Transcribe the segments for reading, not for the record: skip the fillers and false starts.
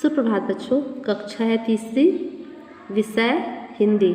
सुप्रभात बच्चों, कक्षा है तीसरी, विषय हिंदी।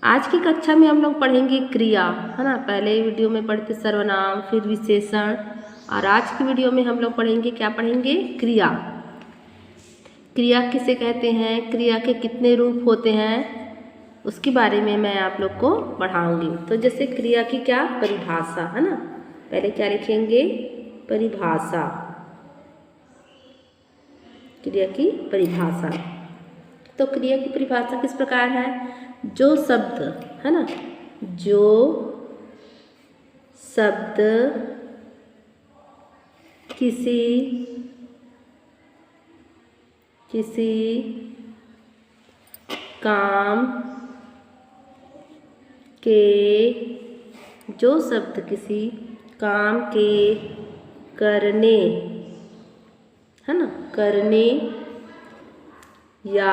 आज की कक्षा में हम लोग पढ़ेंगे क्रिया, है ना। पहले वीडियो में पढ़ते सर्वनाम, फिर विशेषण, और आज की वीडियो में हम लोग पढ़ेंगे, क्या पढ़ेंगे? क्रिया। क्रिया किसे कहते हैं, क्रिया के कितने रूप होते हैं, उसके बारे में मैं आप लोग को पढ़ाऊंगी। तो जैसे क्रिया की क्या परिभाषा, है ना। पहले क्या लिखेंगे? परिभाषा। क्रिया की परिभाषा। तो क्रिया की परिभाषा किस प्रकार है? जो शब्द, है ना, जो शब्द किसी काम के, जो शब्द किसी काम के करने, है ना, करने या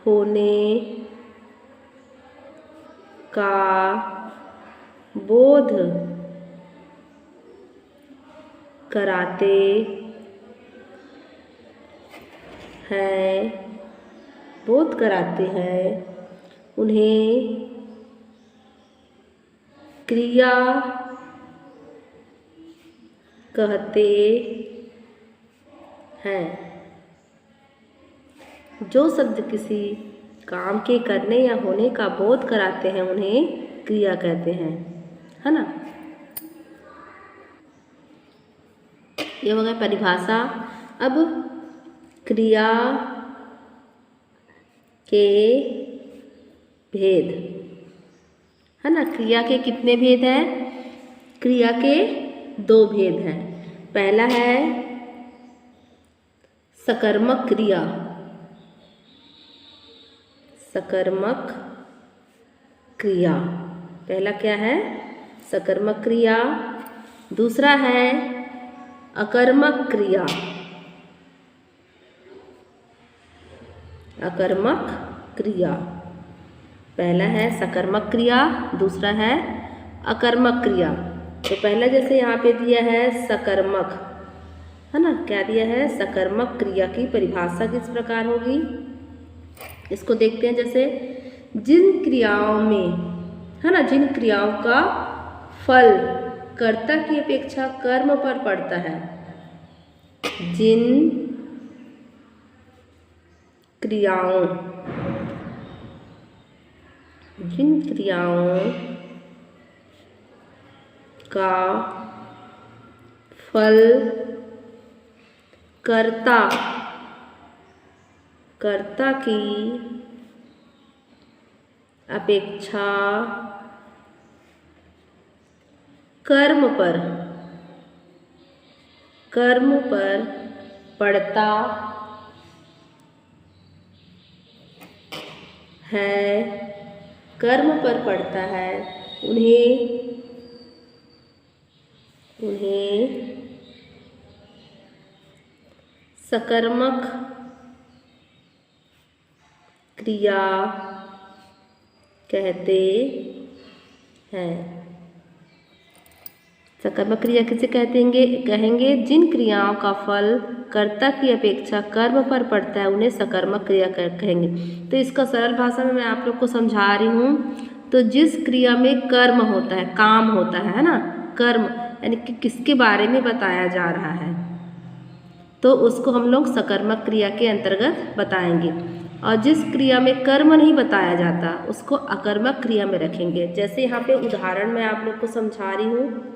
होने का बोध कराते हैं, उन्हें क्रिया कहते हैं। जो शब्द किसी काम के करने या होने का बोध कराते हैं, उन्हें क्रिया कहते हैं, है ना। ये हो गया परिभाषा। अब क्रिया के भेद, है ना। क्रिया के कितने भेद हैं? क्रिया के 2 भेद हैं। पहला है सकर्मक क्रिया। सकर्मक क्रिया पहला क्या है? सकर्मक क्रिया। दूसरा है अकर्मक क्रिया। अकर्मक क्रिया, पहला है सकर्मक क्रिया, दूसरा है अकर्मक क्रिया। तो पहला जैसे यहाँ पे दिया है सकर्मक, है ना, क्या दिया है? सकर्मक क्रिया की परिभाषा किस प्रकार होगी, इसको देखते हैं। जैसे जिन क्रियाओं में, है ना, जिन क्रियाओं का फल कर्ता की अपेक्षा कर्म पर पड़ता है, जिन क्रियाओं का फल कर्ता की अपेक्षा कर्म पर पड़ता है, कर्म पर पड़ता है, उन्हें सकर्मक क्रिया कहते हैं। सकर्मक क्रिया किसे कहेंगे? जिन क्रियाओं का फल कर्ता की अपेक्षा कर्म पर पड़ता है, उन्हें सकर्मक क्रिया कहेंगे। तो इसका सरल भाषा में मैं आप लोग को समझा रही हूँ। तो जिस क्रिया में कर्म होता है, काम होता है ना, कर्म यानी कि किसके बारे में बताया जा रहा है, तो उसको हम लोग सकर्मक क्रिया के अंतर्गत बताएंगे। और जिस क्रिया में कर्म नहीं बताया जाता, उसको अकर्मक क्रिया में रखेंगे। जैसे यहाँ पे उदाहरण मैं आप लोग को समझा रही हूँ।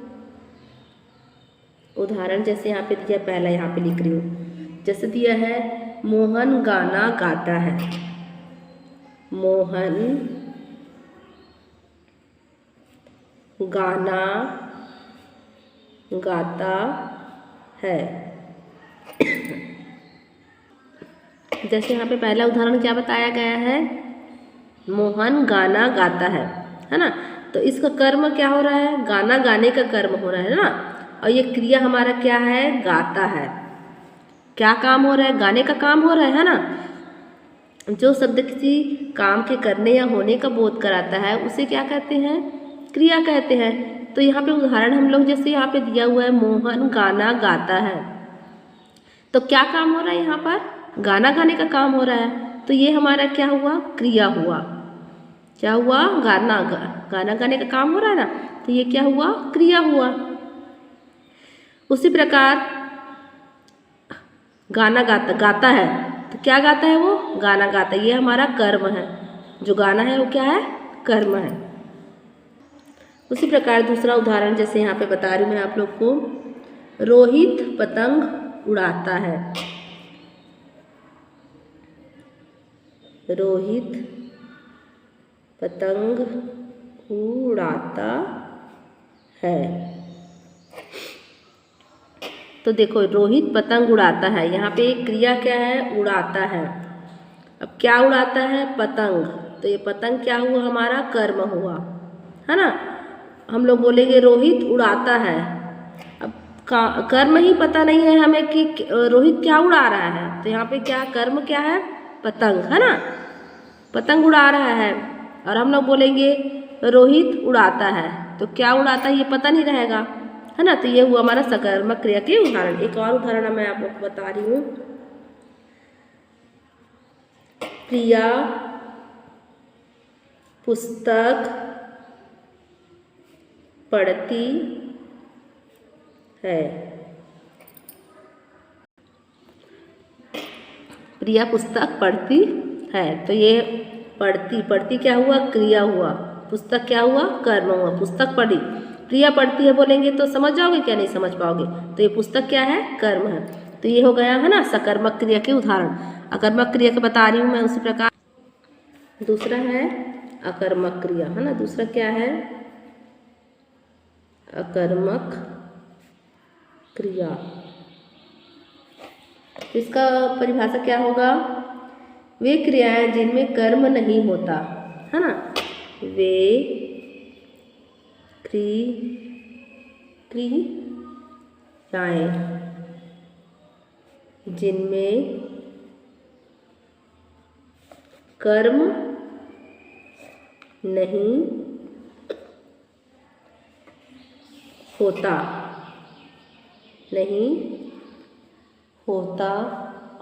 उदाहरण जैसे यहाँ पे दिया, पहला यहाँ पे लिख रही हूँ। जैसे दिया है, मोहन गाना गाता है। मोहन गाना गाता है। जैसे यहाँ पे पहला उदाहरण क्या बताया गया है? मोहन गाना गाता है ना। तो इसका कर्म क्या हो रहा है? गाना गाने का कर्म हो रहा है ना। और ये क्रिया हमारा क्या है? गाता है। क्या काम हो रहा है? गाने का काम हो रहा है ना। जो शब्द किसी काम के करने या होने का बोध कराता है, उसे क्या कहते हैं? क्रिया कहते हैं। तो यहाँ पे उदाहरण हम लोग जैसे यहाँ पे दिया हुआ है मोहन गाना गाता है, तो क्या काम हो रहा है यहाँ पर? गाना गाने का काम हो रहा है। तो ये हमारा क्या हुआ? क्रिया हुआ। क्या हुआ? गाना गाने का काम हो रहा है ना, तो ये क्या हुआ? क्रिया हुआ। उसी प्रकार गाना गाता है, तो क्या गाता है वो? गाना गाता है, ये हमारा कर्म है। जो गाना है वो क्या है? कर्म है। उसी प्रकार दूसरा उदाहरण जैसे यहाँ पे बता रही हूँ मैं आप लोग को, रोहित पतंग उड़ाता है। रोहित पतंग उड़ाता है। तो देखो रोहित पतंग उड़ाता है, यहाँ पे एक क्रिया क्या है? उड़ाता है। अब क्या उड़ाता है? पतंग। तो ये पतंग क्या हुआ? हमारा कर्म हुआ, है ना। हम लोग बोलेंगे रोहित उड़ाता है, अब कर्म ही पता नहीं है हमें कि रोहित क्या उड़ा रहा है। तो यहाँ पे क्या कर्म क्या है? पतंग, है ना। पतंग उड़ा रहा है और हम लोग बोलेंगे रोहित उड़ाता है, तो क्या उड़ाता है ये पता नहीं रहेगा, है ना। तो ये हुआ हमारा सकर्मक क्रिया के उदाहरण। एक और उदाहरण मैं आप लोग को बता रही हूँ। प्रिया पुस्तक पढ़ती है। प्रिया पुस्तक पढ़ती है, तो ये पढ़ती क्या हुआ? क्रिया हुआ। पुस्तक क्या हुआ? कर्म हुआ। पुस्तक पढ़ी, प्रिया पढ़ती है बोलेंगे तो समझ जाओगे क्या? नहीं समझ पाओगे। तो ये पुस्तक क्या है? कर्म है। तो ये हो गया है ना सकर्मक क्रिया के उदाहरण। अकर्मक क्रिया के बता रही हूँ मैं। उसी प्रकार दूसरा है अकर्मक क्रिया, है ना। दूसरा क्या है? अकर्मक क्रिया। इसका परिभाषा क्या होगा? वे क्रियाएं जिनमें कर्म नहीं होता, है ना। वे क्रियाएं जिनमें कर्म नहीं होता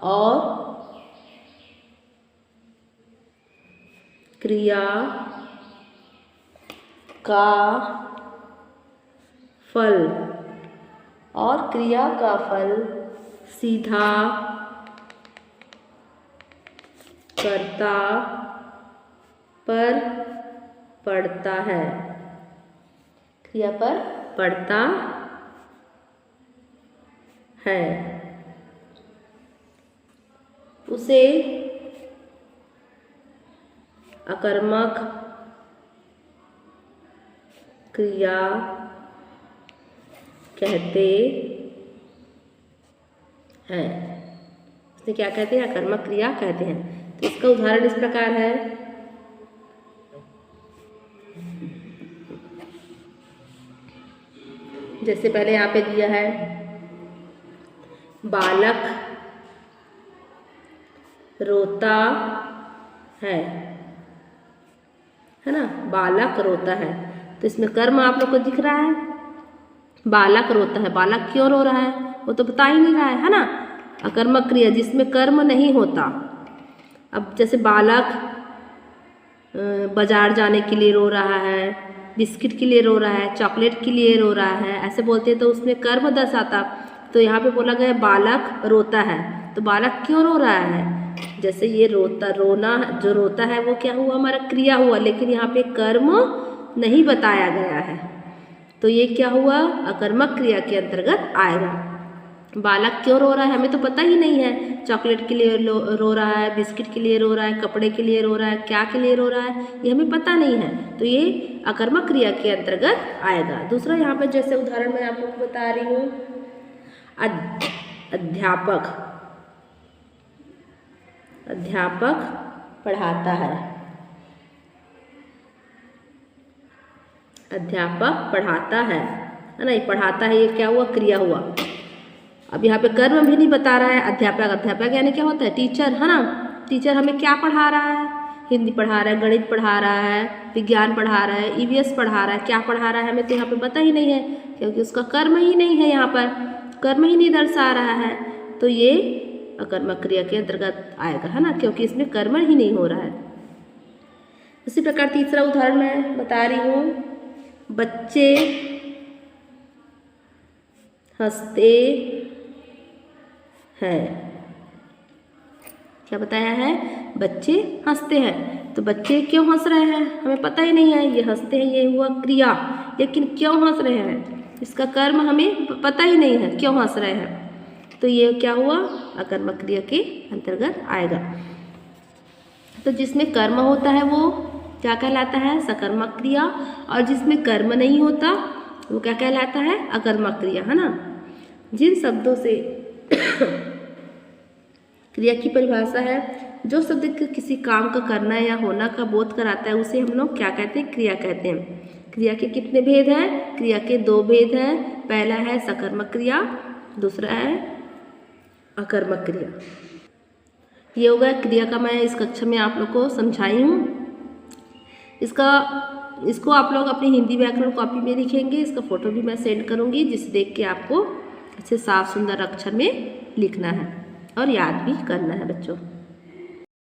और क्रिया का फल सीधा कर्ता पर पड़ता है। क्रिया पर पड़ता है, उसे अकर्मक क्रिया कहते हैं। उसने क्या कहते हैं? अकर्मक क्रिया कहते हैं। तो इसका उदाहरण इस प्रकार है। जैसे पहले यहाँ पे दिया है बालक रोता है ना। बालक रोता है, तो इसमें कर्म आप लोग को दिख रहा है। बालक रोता है, बालक क्यों रो रहा है वो तो बता ही नहीं रहा है ना। अकर्मक क्रिया जिसमें कर्म नहीं होता। अब जैसे बालक बाजार जाने के लिए रो रहा है, बिस्किट के लिए रो रहा है, चॉकलेट के लिए रो रहा है, ऐसे बोलते तो उसमें कर्म दर्शाता। तो यहाँ पे बोला गया बालक रोता है, तो बालक क्यों रो रहा है? जैसे ये रोना जो रोता है वो क्या हुआ? हमारा क्रिया हुआ, लेकिन यहाँ पे कर्म नहीं बताया गया है, तो ये क्या हुआ? अकर्मक क्रिया के अंतर्गत आएगा। बालक क्यों रो रहा है हमें तो पता ही नहीं है। चॉकलेट के लिए रो रहा है, बिस्किट के लिए रो रहा है, कपड़े के लिए रो रहा है, क्या के लिए रो रहा है ये हमें पता नहीं है, तो ये अकर्मक क्रिया के अंतर्गत आएगा। दूसरा यहाँ पर जैसे उदाहरण मैं आप लोग को बता रही हूँ, अध्यापक पढ़ाता है। अध्यापक पढ़ाता है ना। ये पढ़ाता है, ये क्या हुआ? क्रिया हुआ। अब यहाँ पे कर्म भी नहीं बता रहा है। अध्यापक यानी क्या होता है? टीचर, है ना। टीचर हमें क्या पढ़ा रहा है? हिंदी पढ़ा रहा है, गणित पढ़ा रहा है, विज्ञान पढ़ा रहा है, ईवीएस पढ़ा रहा है, क्या पढ़ा रहा है हमें तो यहाँ पे पता ही नहीं है, क्योंकि उसका कर्म ही नहीं है, यहाँ पर कर्म ही नहीं दर्शा रहा है, तो ये अकर्मक क्रिया के अंतर्गत आएगा, है ना, क्योंकि इसमें कर्म ही नहीं हो रहा है। इसी प्रकार तीसरा उदाहरण मैं बता रही हूँ, बच्चे हंसते हैं। क्या बताया है? बच्चे हंसते हैं। तो बच्चे क्यों हंस रहे हैं हमें पता ही नहीं है, ये हंसते हैं ये हुआ क्रिया, लेकिन क्यों हंस रहे हैं इसका कर्म हमें पता ही नहीं है, क्यों हंस रहे हैं, तो ये क्या हुआ? अकर्मक क्रिया के अंतर्गत आएगा। तो जिसमें कर्म होता है वो क्या कहलाता है? सकर्मक क्रिया, और जिसमें कर्म नहीं होता वो क्या कहलाता है? अकर्मक क्रिया, है ना। जिन शब्दों से क्रिया की परिभाषा है, जो शब्द किसी काम का करना या होना का बोध कराता है उसे हम लोग क्या कहते हैं? क्रिया कहते हैं। क्रिया के कितने भेद हैं? क्रिया के 2 भेद हैं। पहला है सकर्मक क्रिया, दूसरा है अकर्मक क्रिया। ये होगा क्रिया का, मैं इस कक्षा में आप लोग को समझाई हूँ। इसको आप लोग अपनी हिंदी व्याकरण कॉपी में लिखेंगे, इसका फोटो भी मैं सेंड करूँगी, जिसे देख के आपको अच्छे साफ सुंदर अक्षर में लिखना है और याद भी करना है बच्चों।